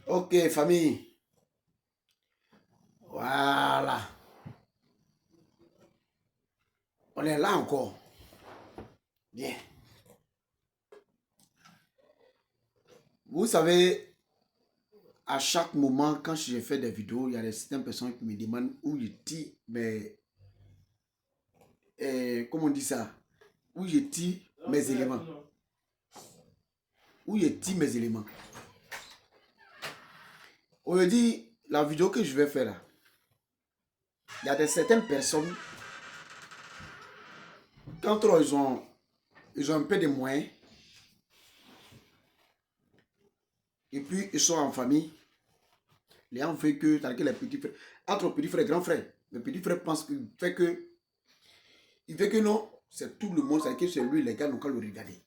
Ok, famille. Voilà. On est là encore. Bien. Vous savez, à chaque moment, quand je fais des vidéos, il y a certaines personnes qui me demandent où je tire comment on dit ça? Où je tire mes éléments. Où je tire mes éléments. Aujourd'hui, la vidéo que je vais faire là, il y a certaines personnes, quand ils ont un peu de moyens, et puis ils sont en famille, les gens veulent que, les petits frères, entre petits frères et grands frères, le petit frère pense qu'il fait que, il veut que non, c'est tout le monde, c'est que c'est lui, les gars n'ont qu'à le regarder.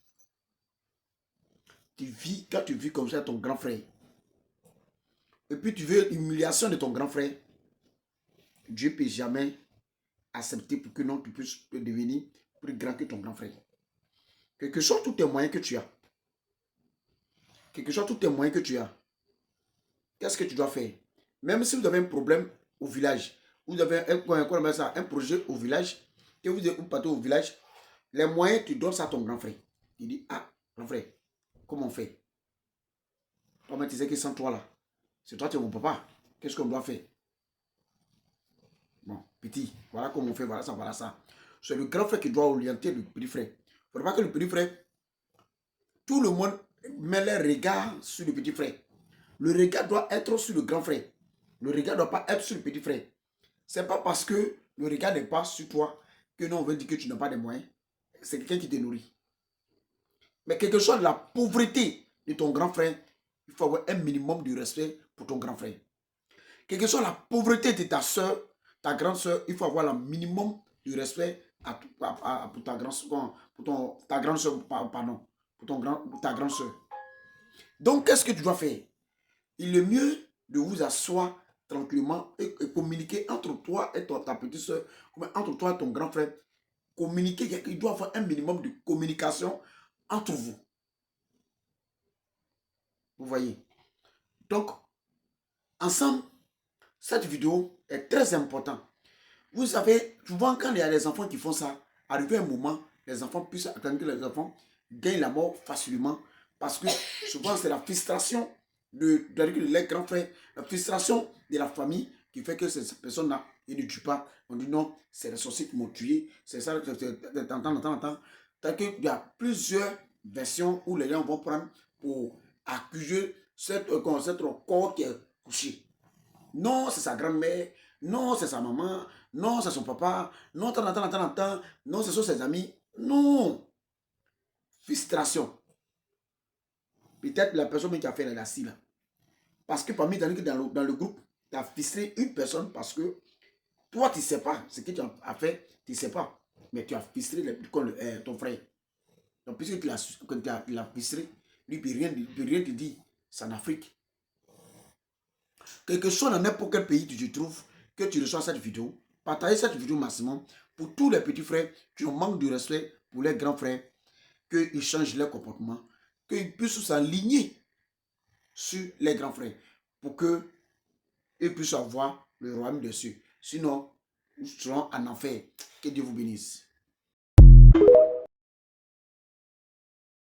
Quand tu vis comme ça ton grand frère, et puis tu veux l'humiliation de ton grand frère, Dieu ne peut jamais accepter pour que non, tu puisses devenir plus grand que ton grand frère. Quel que soit tous tes moyens que tu as, quel que soit tous tes moyens que tu as, qu'est-ce que tu dois faire? Même si vous avez un problème au village, vous avez un projet au village, que vous partez au village, les moyens, tu donnes ça à ton grand frère. Il dit, ah, grand frère, comment on fait? Toi, tu sais que sans toi là, c'est toi qui es mon papa. Qu'est-ce qu'on doit faire? Bon, petit, voilà comment on fait, voilà ça, voilà ça. C'est le grand frère qui doit orienter le petit frère. Il ne faudrait pas que le petit frère, tout le monde met les regards sur le petit frère. Le regard doit être sur le grand frère. Le regard ne doit pas être sur le petit frère. Ce n'est pas parce que le regard n'est pas sur toi que non, on veut dire que tu n'as pas de moyens. C'est quelqu'un qui te nourrit. Mais quelque chose de la pauvreté de ton grand frère, il faut avoir un minimum de respect pour ton grand frère. Quelle que soit la pauvreté de ta soeur, ta grande soeur, il faut avoir le minimum de respect pour ta grande soeur, ta grande soeur, pardon, pour ta grande soeur. Donc, qu'est-ce que tu dois faire? Il est mieux de vous asseoir tranquillement et communiquer entre toi et ta petite soeur, entre toi et ton grand frère. Communiquer, il doit y avoir un minimum de communication entre vous. Vous voyez? Donc, ensemble, cette vidéo est très importante. Vous savez, souvent quand il y a des enfants qui font ça, arrivé un moment, les enfants puissent attendre que les enfants gagnent la mort facilement. Parce que souvent c'est la frustration de les grands frères, la frustration de la famille qui fait que ces personnes-là, ils ne tuent pas. On dit non, c'est les sorciers qui m'ont tué. C'est ça, de temps en temps. Il y a plusieurs versions où les gens vont prendre pour accuser cette corps qui est couché. Non, c'est sa grand-mère. Non, c'est sa maman. Non, c'est son papa. Non, non, ce sont ses amis. Non. Frustration. Peut-être la personne qui a fait la scie là. Parce que parmi dans le groupe, tu as frustré une personne parce que toi, tu ne sais pas ce que tu as fait. Tu ne sais pas. Mais tu as frustré ton frère. Donc, puisque tu l'as frustré, lui, il ne peut rien te dire. C'est en Afrique. Quelque chose dans n'importe quel pays tu te trouves, que tu reçois cette vidéo, partagez cette vidéo maximum pour tous les petits frères qui ont manque de respect pour les grands frères, qu'ils changent leur comportement, qu'ils puissent s'aligner sur les grands frères pour qu'ils puissent avoir le royaume des cieux. Sinon, nous serons en enfer. Que Dieu vous bénisse.